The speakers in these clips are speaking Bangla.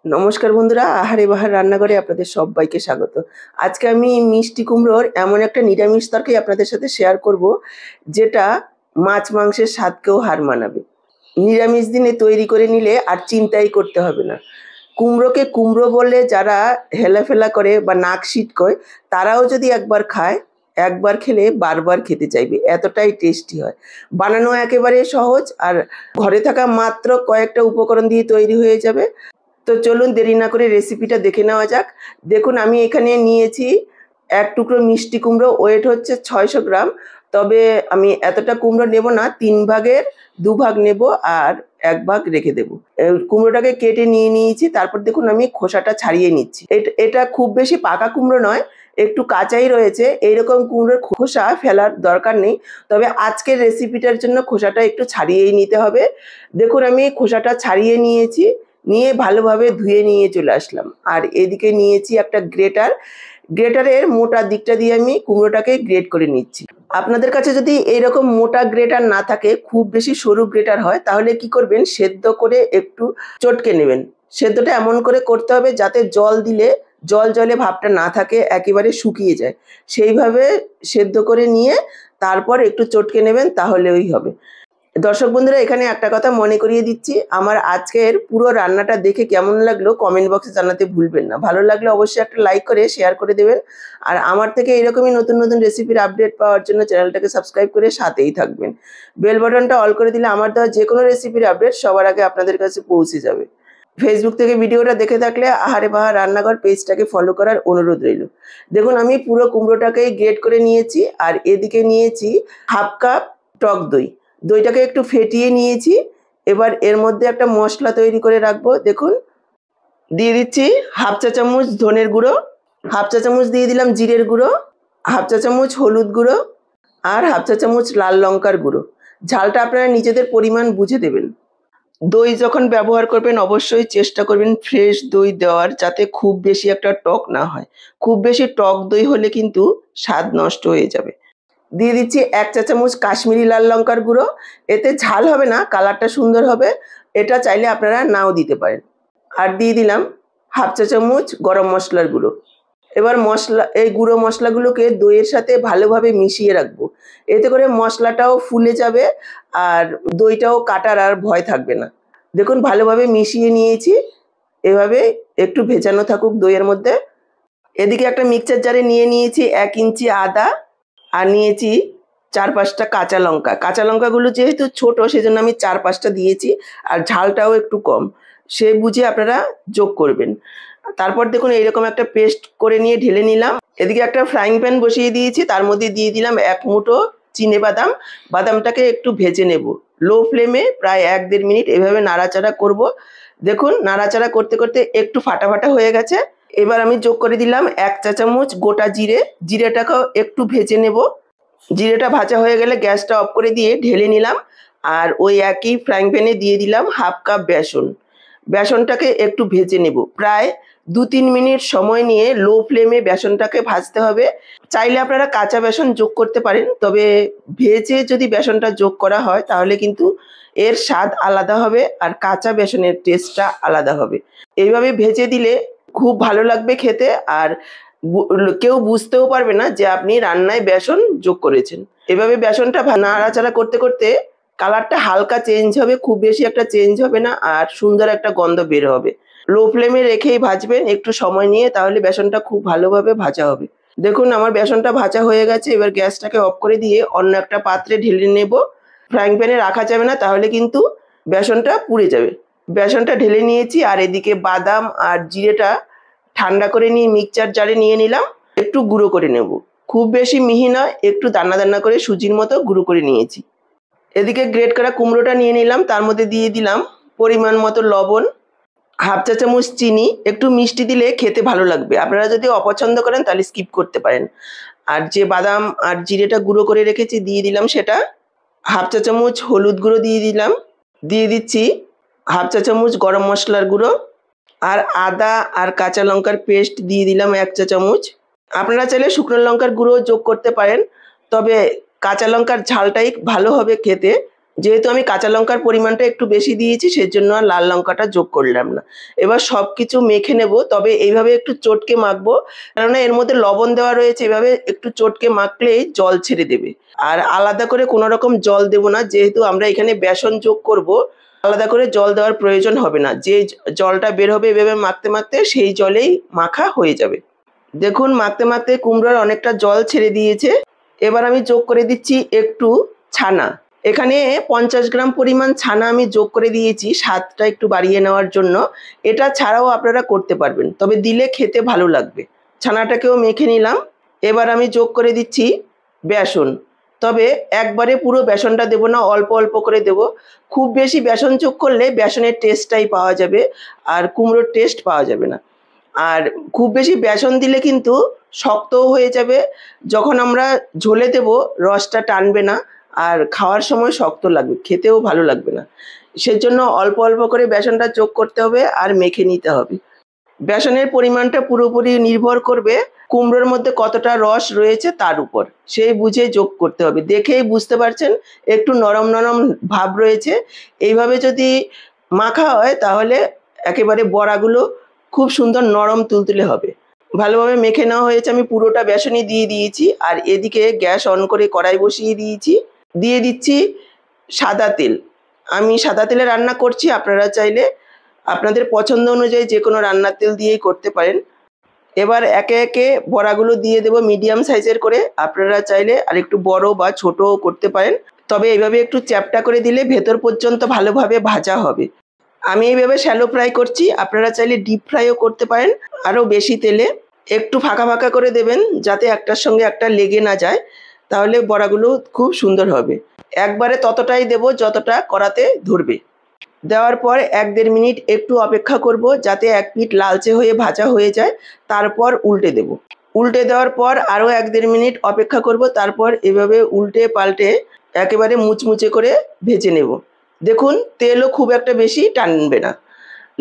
নমস্কার বন্ধুরা, আহারে বাহার রান্নাঘরে আপনাদের সবাইকে স্বাগত। আজকে আমি মিষ্টি কুমড়োর এমন একটা নিরামিষ তরকারি আপনাদের সাথে শেয়ার করব, যেটা মাছ মাংসের স্বাদকেও হার মানাবে। নিরামিষ দিনে তৈরি করে নিলে আর চিন্তাই করতে হবে না। কুমড়োকে কুমড়ো বলে যারা হেলাফেলা করে বা নাক সিটকয়, তারাও যদি একবার খায়, একবার খেলে বারবার খেতে চাইবে, এতটাই টেস্টি হয়। বানানো একেবারে সহজ, আর ঘরে থাকা মাত্র কয়েকটা উপকরণ দিয়ে তৈরি হয়ে যাবে। তো চলুন দেরি না করে রেসিপিটা দেখে নেওয়া যাক। দেখুন, আমি এখানে নিয়েছি এক টুকরো মিষ্টি কুমড়ো, ওয়েট হচ্ছে 600 গ্রাম। তবে আমি এতটা কুমড়ো নেব না, 3 ভাগের 2 ভাগ নেব আর 1 ভাগ রেখে দেবো। কুমড়োটাকে কেটে নিয়ে নিয়েছি, তারপর দেখুন আমি খোসাটা ছাড়িয়ে নিচ্ছি। এটা খুব বেশি পাকা কুমড়ো নয়, একটু কাঁচাই রয়েছে। এইরকম কুমড়োর খোসা ফেলার দরকার নেই, তবে আজকের রেসিপিটার জন্য খোসাটা একটু ছাড়িয়েই নিতে হবে। দেখুন আমি খোসাটা ছাড়িয়ে নিয়েছি, নিয়ে ভালোভাবে ধুয়ে নিয়ে চলে আসলাম। আর এদিকে নিয়েছি একটা গ্রেটারের মোটা দিকটা দিয়ে আমি কুমড়োটাকে গ্রেট করে নিচ্ছি। আপনাদের কাছে যদি এইরকম মোটা গ্রেটার না থাকে, খুব বেশি সরু গ্রেটার হয়, তাহলে কি করবেন, সেদ্ধ করে একটু চটকে নেবেন। সেদ্ধটা এমন করে করতে হবে যাতে জল দিলে জলে ভাবটা না থাকে, একেবারে শুকিয়ে যায়। সেইভাবে সেদ্ধ করে নিয়ে তারপর একটু চটকে নেবেন, তাহলে ওই হবে। দর্শক বন্ধুরা, এখানে একটা কথা মনে করিয়ে দিচ্ছি, আমার আজকের পুরো রান্নাটা দেখে কেমন লাগলো কমেন্ট বক্সে জানাতে ভুলবেন না। ভালো লাগলে অবশ্যই একটা লাইক করে শেয়ার করে দেবেন। আর আমার থেকে এরকমই নতুন নতুন রেসিপির আপডেট পাওয়ার জন্য চ্যানেলটাকে সাবস্ক্রাইব করে সাথেই থাকবেন। বেল বাটনটা অল করে দিলে আমার দেওয়া যে কোনো রেসিপির আপডেট সবার আগে আপনাদের কাছে পৌঁছে যাবে। ফেসবুক থেকে ভিডিওটা দেখে থাকলে আহারে বাহার রান্নাঘর পেজটাকে ফলো করার অনুরোধ রইল। দেখুন আমি পুরো কুমড়োটাকেই গ্রেট করে নিয়েছি, আর এদিকে নিয়েছি হাফ কাপ টক দই। দইটাকে একটু ফেটিয়ে নিয়েছি। এবার এর মধ্যে একটা মশলা তৈরি করে রাখবো। দেখুন, দিয়ে দিচ্ছি হাফ চা চামচ ধনের গুঁড়ো, হাফ চা চামচ দিয়ে দিলাম জিরের গুঁড়ো, হাফ চা চামচ হলুদ গুঁড়ো, আর হাফ চা চামচ লাল লঙ্কার গুঁড়ো। ঝালটা আপনারা নিজেদের পরিমাণ বুঝে দেবেন। দই যখন ব্যবহার করবেন অবশ্যই চেষ্টা করবেন ফ্রেশ দই দেওয়ার, যাতে খুব বেশি একটা টক না হয়। খুব বেশি টক দই হলে কিন্তু স্বাদ নষ্ট হয়ে যাবে। দিয়ে দিচ্ছি 1 চা চামচ কাশ্মীরি লাল লঙ্কার গুঁড়ো। এতে ঝাল হবে না, কালারটা সুন্দর হবে। এটা চাইলে আপনারা নাও দিতে পারেন। আর দিয়ে দিলাম হাফ চা চামচ গরম মশলার গুঁড়ো। এবার এই গুঁড়ো মশলাগুলোকে দইয়ের সাথে ভালোভাবে মিশিয়ে রাখবো। এতে করে মশলাটাও ফুলে যাবে, আর দইটাও কাটার আর ভয় থাকবে না। দেখুন ভালোভাবে মিশিয়ে নিয়েছি। এভাবে একটু ভেজানো থাকুক দইয়ের মধ্যে। এদিকে একটা মিক্সচার জারে নিয়ে নিয়েছি 1 ইঞ্চি আদা, আর নিয়েছি 4-5টা কাঁচা লঙ্কা। কাঁচা লঙ্কাগুলো যেহেতু ছোট, সেজন্য আমি 4-5টা দিয়েছি, আর ঝালটাও একটু কম, সে বুঝে আপনারা যোগ করবেন। তারপর দেখুন এইরকম একটা পেস্ট করে নিয়ে ঢেলে নিলাম। এদিকে একটা ফ্রাইং প্যান বসিয়ে দিয়েছি, তার মধ্যে দিয়ে দিলাম 1 মুঠো চিনেবাদাম। বাদামটাকে একটু ভেজে নেব লো ফ্লেমে, প্রায় 1-1.5 মিনিট এভাবে নাড়াচাড়া করব। দেখুন নাড়াচাড়া করতে করতে একটু ফাটা ফাটা হয়ে গেছে। এবার আমি যোগ করে দিলাম 1 চা চামচ গোটা জিরে। জিরেটাকেও একটু ভেজে নেব। জিরেটা ভাজা হয়ে গেলে গ্যাসটা অফ করে দিয়ে ঢেলে নিলাম। আর ওই একই ফ্রাইং প্যানে দিয়ে দিলাম হাফ কাপ বেসন। বেসনটাকে একটু ভেজে নেব, প্রায় 2-3 মিনিট সময় নিয়ে লো ফ্লেমে বেসনটাকে ভাজতে হবে। চাইলে আপনারা কাঁচা বেসন যোগ করতে পারেন, তবে ভেজে যদি বেসনটা যোগ করা হয় তাহলে কিন্তু এর স্বাদ আলাদা হবে, আর কাঁচা বেসনের টেস্টটা আলাদা হবে। এইভাবে ভেজে দিলে খুব ভালো লাগবে খেতে, আর কেউ বুঝতেও পারবে না যে আপনি রান্নায় বেসন যোগ করেছেন। এভাবে বেসনটা নাড়াচাড়া করতে করতে কালারটা হালকা চেঞ্জ হবে, খুব বেশি একটা চেঞ্জ হবে না, আর সুন্দর একটা গন্ধ বের হবে। লো ফ্লেমে রেখেই ভাজবেন একটু সময় নিয়ে, তাহলে বেসনটা খুব ভালোভাবে ভাজা হবে। দেখুন আমার বেসনটা ভাজা হয়ে গেছে। এবার গ্যাসটাকে অফ করে দিয়ে অন্য একটা পাত্রে ঢেলে নেব। ফ্রাইং প্যানে রাখা যাবে না, তাহলে কিন্তু বেসনটা পুড়ে যাবে। বেসনটা ঢেলে নিয়েছি, আর এদিকে বাদাম আর জিরেটা ঠান্ডা করে নিয়ে মিক্সচার জারে নিয়ে নিলাম। একটু গুঁড়ো করে নেব, খুব বেশি মিহি নয়, একটু দানা দানা করে সুজির মতো গুঁড়ো করে নিয়েছি। এদিকে গ্রেট করা কুমড়োটা নিয়ে নিলাম, তার মধ্যে দিয়ে দিলাম পরিমাণ মতো লবণ, হাফ চা চামচ চিনি। একটু মিষ্টি দিলে খেতে ভালো লাগবে, আপনারা যদি অপছন্দ করেন তাহলে স্কিপ করতে পারেন। আর যে বাদাম আর জিরেটা গুঁড়ো করে রেখেছি দিয়ে দিলাম সেটা। হাফ চা চামচ হলুদ গুঁড়ো দিয়ে দিলাম। দিয়ে দিচ্ছি হাফ চা চামচ গরম মশলার গুঁড়ো, আর আদা আর কাঁচা লঙ্কার পেস্ট দিয়ে দিলাম 1 চা চামচ। আপনারা চাইলে শুকনো লঙ্কার গুঁড়ো যোগ করতে পারেন, তবে কাঁচা লঙ্কার ঝালটাই ভালো হবে খেতে, যেহেতু আমি কাঁচা লঙ্কার পরিমাণটা একটু বেশি দিয়েছি সেজন্য আর লাল লঙ্কাটা যোগ করলাম না। এবার সবকিছু মেখে নেব, তবে এইভাবে একটু চটকে মাখবো, কেননা এর মধ্যে লবণ দেওয়া রয়েছে। এভাবে একটু চটকে মাখলেই জল ছেড়ে দেবে। আর আলাদা করে কোনো রকম জল দেব না, যেহেতু আমরা এখানে বেসন যোগ করব। আলাদা করে জল দেওয়ার প্রয়োজন হবে না। যে জলটা বের হবে এভাবে মাখতে মাখতে সেই জলেই মাখা হয়ে যাবে। দেখুন মাখতে মাখতে কুমড়োর অনেকটা জল ছেড়ে দিয়েছে। এবার আমি যোগ করে দিচ্ছি একটু ছানা। এখানে 50 গ্রাম পরিমাণ ছানা আমি যোগ করে দিয়েছি স্বাদটা একটু বাড়িয়ে নেওয়ার জন্য। এটা ছাড়াও আপনারা করতে পারবেন, তবে দিলে খেতে ভালো লাগবে। ছানাটাকেও মেখে নিলাম। এবার আমি যোগ করে দিচ্ছি বেসন, তবে একবারে পুরো বেসনটা দেব না, অল্প অল্প করে দেব। খুব বেশি বেসন যোগ করলে বেসনের টেস্টটাই পাওয়া যাবে, আর কুমড়োর টেস্ট পাওয়া যাবে না। আর খুব বেশি বেসন দিলে কিন্তু শক্তও হয়ে যাবে, যখন আমরা ঝোলে দেব রসটা টানবে না, আর খাওয়ার সময় শক্ত লাগবে, খেতেও ভালো লাগবে না। সেজন্য অল্প অল্প করে বেসনটা যোগ করতে হবে আর মেখে নিতে হবে। বেসনের পরিমাণটা পুরোপুরি নির্ভর করবে কুমড়োর মধ্যে কতটা রস রয়েছে তার উপর, সেই বুঝে যোগ করতে হবে। দেখেই বুঝতে পারছেন একটু নরম নরম ভাব রয়েছে। এইভাবে যদি মাখা হয় তাহলে একেবারে বড়াগুলো খুব সুন্দর নরম তুলতুলে হবে। ভালোভাবে মেখে নেওয়া হয়েছে, আমি পুরোটা বেসনই দিয়ে দিয়েছি। আর এদিকে গ্যাস অন করে কড়াই বসিয়ে দিয়েছি। দিয়ে দিচ্ছি সাদা তেল। আমি সাদা তেলে রান্না করছি, আপনারা চাইলে আপনাদের পছন্দ অনুযায়ী যে কোনো রান্নার তেল দিয়েই করতে পারেন। এবার একে একে বড়াগুলো দিয়ে দেব মিডিয়াম সাইজের করে। আপনারা চাইলে আরেকটু বড় বা ছোটও করতে পারেন, তবে এইভাবে একটু চ্যাপ্টা করে দিলে ভেতর পর্যন্ত ভালোভাবে ভাজা হবে। আমি এইভাবে শ্যালো ফ্রাই করছি, আপনারা চাইলে ডিপ ফ্রাইও করতে পারেন আরও বেশি তেলে। একটু ফাঁকা ফাঁকা করে দেবেন যাতে একটার সঙ্গে একটা লেগে না যায়, তাহলে বড়াগুলো খুব সুন্দর হবে। একবারে ততটাই দেব যতটা কড়াতে ধরবে। দেওয়ার পর 1-1.5 মিনিট একটু অপেক্ষা করব যাতে এক পিঠ লালচে হয়ে ভাজা হয়ে যায়, তারপর উল্টে দেব। উল্টে দেওয়ার পর আরও 1-1.5 মিনিট অপেক্ষা করব, তারপর এভাবে উল্টে পাল্টে একেবারে মুচমুচে করে ভেজে নেব। দেখুন তেলও খুব একটা বেশি টানবে না।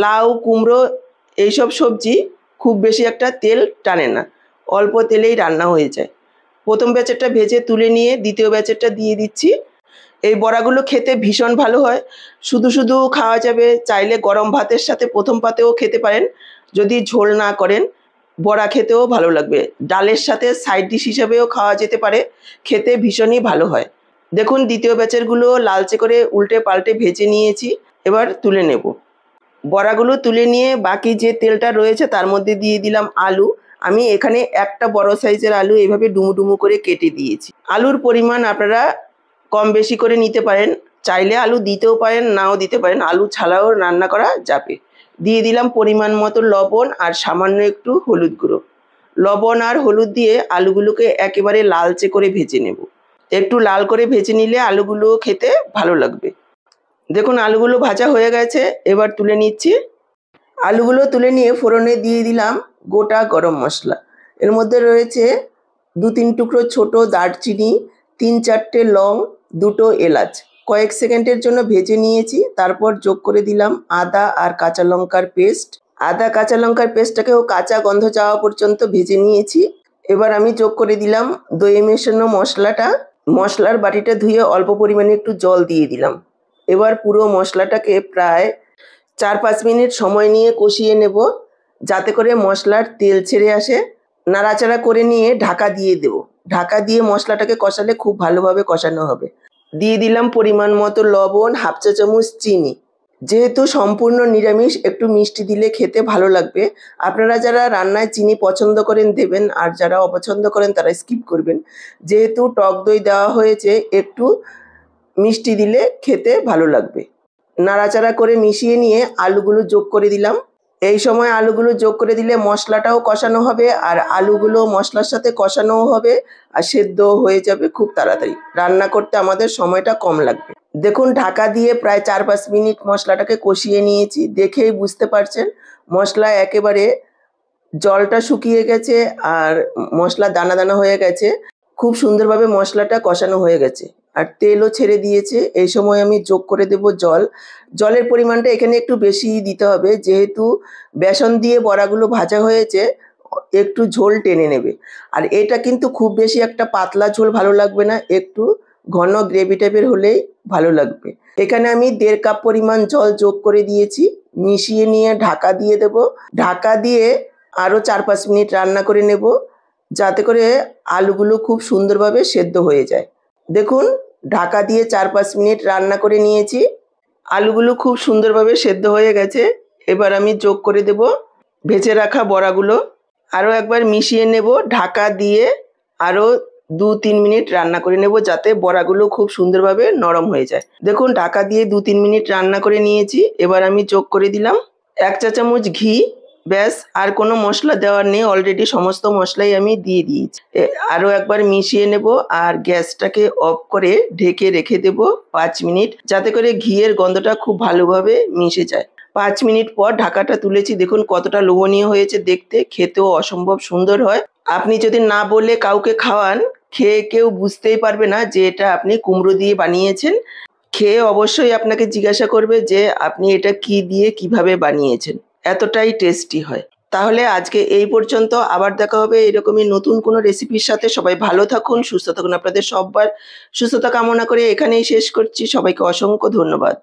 লাউ, কুমড়ো এইসব সবজি খুব বেশি একটা তেল টানে না, অল্প তেলেই রান্না হয়ে যায়। প্রথম ব্যাচেরটা ভেজে তুলে নিয়ে দ্বিতীয় ব্যাচেরটা দিয়ে দিচ্ছি। এই বড়াগুলো খেতে ভীষণ ভালো হয়, শুধু শুধু খাওয়া যাবে, চাইলে গরম ভাতের সাথে প্রথম পাতেও খেতে পারেন। যদি ঝোল না করেন বড়া খেতেও ভালো লাগবে, ডালের সাথে সাইড ডিশ হিসাবেও খাওয়া যেতে পারে, খেতে ভীষণই ভালো হয়। দেখুন দ্বিতীয় ব্যাচেরগুলো লালচে করে উল্টে পাল্টে ভেজে নিয়েছি, এবার তুলে নেব। বড়াগুলো তুলে নিয়ে বাকি যে তেলটা রয়েছে তার মধ্যে দিয়ে দিলাম আলু। আমি এখানে একটা বড় সাইজের আলু এভাবে ডুমু ডুমু করে কেটে দিয়েছি। আলুর পরিমাণ আপনারা কম বেশি করে নিতে পারেন, চাইলে আলু দিতেও পারেন নাও দিতে পারেন, আলু ছাড়াও রান্না করা যাবে। দিয়ে দিলাম পরিমাণ মতো লবণ আর সামান্য একটু হলুদ গুঁড়ো। লবণ আর হলুদ দিয়ে আলুগুলোকে একেবারে লালচে করে ভেজে নেব। একটু লাল করে ভেজে নিলে আলুগুলো খেতে ভালো লাগবে। দেখুন আলুগুলো ভাজা হয়ে গেছে, এবার তুলে নিচ্ছি। আলুগুলো তুলে নিয়ে ফোড়নে দিয়ে দিলাম গোটা গরম মশলা। এর মধ্যে রয়েছে 2-3 টুকরো ছোট দারচিনি, 3-4টে লং, 2টো এলাচ। কয়েক সেকেন্ডের জন্য ভেজে নিয়েছি, তারপর যোগ করে দিলাম আদা আর কাঁচা লঙ্কার পেস্ট। আদা কাঁচা লঙ্কার পেস্টটাকেও কাঁচা গন্ধ যাওয়া পর্যন্ত ভেজে নিয়েছি। এবার আমি যোগ করে দিলাম দই মেশানো মশলাটা। মশলার বাটিটা ধুয়ে অল্প পরিমাণে একটু জল দিয়ে দিলাম। এবার পুরো মশলাটাকে প্রায় 4-5 মিনিট সময় নিয়ে কষিয়ে নেব, যাতে করে মশলার তেল ছেড়ে আসে। নাড়াচাড়া করে নিয়ে ঢাকা দিয়ে দেব। ঢাকা দিয়ে মশলাটাকে কষালে খুব ভালোভাবে কষানো হবে। দিয়ে দিলাম পরিমাণ মতো লবণ, 1/2 চা চামচ চিনি। যেহেতু সম্পূর্ণ নিরামিষ একটু মিষ্টি দিলে খেতে ভালো লাগবে। আপনারা যারা রান্নায় চিনি পছন্দ করেন দেবেন, আর যারা অপছন্দ করেন তারা স্কিপ করবেন। যেহেতু টক দই দেওয়া হয়েছে একটু মিষ্টি দিলে খেতে ভালো লাগবে। নাড়াচাড়া করে মিশিয়ে নিয়ে আলুগুলো যোগ করে দিলাম। এই সময় আলুগুলো যোগ করে দিলে মশলাটাও কষানো হবে, আর আলুগুলো মশলার সাথে কষানোও হবে, আর সেদ্ধও হয়ে যাবে খুব তাড়াতাড়ি। রান্না করতে আমাদের সময়টা কম লাগবে। দেখুন ঢাকা দিয়ে প্রায় 4-5 মিনিট মশলাটাকে কষিয়ে নিয়েছি। দেখেই বুঝতে পারছেন মশলা একেবারে জলটা শুকিয়ে গেছে আর মশলা দানা দানা হয়ে গেছে। খুব সুন্দরভাবে মশলাটা কষানো হয়ে গেছে আর তেলও ছেড়ে দিয়েছে। এই সময় আমি যোগ করে দেব জল। জলের পরিমাণটা এখানে একটু বেশি দিতে হবে, যেহেতু বেসন দিয়ে বড়াগুলো ভাজা হয়েছে, একটু ঝোল টেনে নেবে। আর এটা কিন্তু খুব বেশি একটা পাতলা ঝোল ভালো লাগবে না, একটু ঘন গ্রেভি টাইপের হলেই ভালো লাগবে। এখানে আমি 1.5 কাপ পরিমাণ জল যোগ করে দিয়েছি। মিশিয়ে নিয়ে ঢাকা দিয়ে দেব। ঢাকা দিয়ে আরও 4-5 মিনিট রান্না করে নেব, যাতে করে আলুগুলো খুব সুন্দরভাবে সেদ্ধ হয়ে যায়। দেখুন, ঢাকা দিয়ে 4-5 মিনিট রান্না করে নিয়েছি। আলুগুলো খুব সুন্দরভাবে সেদ্ধ হয়ে গেছে। এবার আমি যোগ করে দেব ভেজে রাখা বড়াগুলো। আরও একবার মিশিয়ে নেব, ঢাকা দিয়ে আরও 2-3 মিনিট রান্না করে নেব, যাতে বড়াগুলো খুব সুন্দরভাবে নরম হয়ে যায়। দেখুন, ঢাকা দিয়ে 2-3 মিনিট রান্না করে নিয়েছি। এবার আমি যোগ করে দিলাম 1 চা চামচ ঘি। ব্যাস, আর কোনো মশলা দেওয়ার নেই, অলরেডি সমস্ত মশলাই আমি দিয়ে দিয়েছি। আরও একবার মিশিয়ে নেব আর গ্যাসটাকে অফ করে ঢেকে রেখে দেব 5 মিনিট, যাতে করে ঘিয়ের গন্ধটা খুব ভালোভাবে মিশে যায়। 5 মিনিট পর ঢাকাটা তুলেছি। দেখুন কতটা লোভনীয় হয়েছে দেখতে, খেতেও অসম্ভব সুন্দর হয়। আপনি যদি না বলে কাউকে খাওয়ান, খেয়ে কেউ বুঝতেই পারবে না যে এটা আপনি কুমড়ো দিয়ে বানিয়েছেন। খেয়ে অবশ্যই আপনাকে জিজ্ঞাসা করবে যে আপনি এটা কি দিয়ে কিভাবে বানিয়েছেন। এতটাই টেস্টি হয়। তাহলে আজকে এই পর্যন্ত। আবার দেখা হবে এরকমই নতুন কোনো রেসিপির সাথে। সবাই ভালো থাকুন, সুস্থ থাকুন। আপনাদের সবার সুস্থতা কামনা করে এখানেই শেষ করছি। সবাইকে অসংখ্য ধন্যবাদ।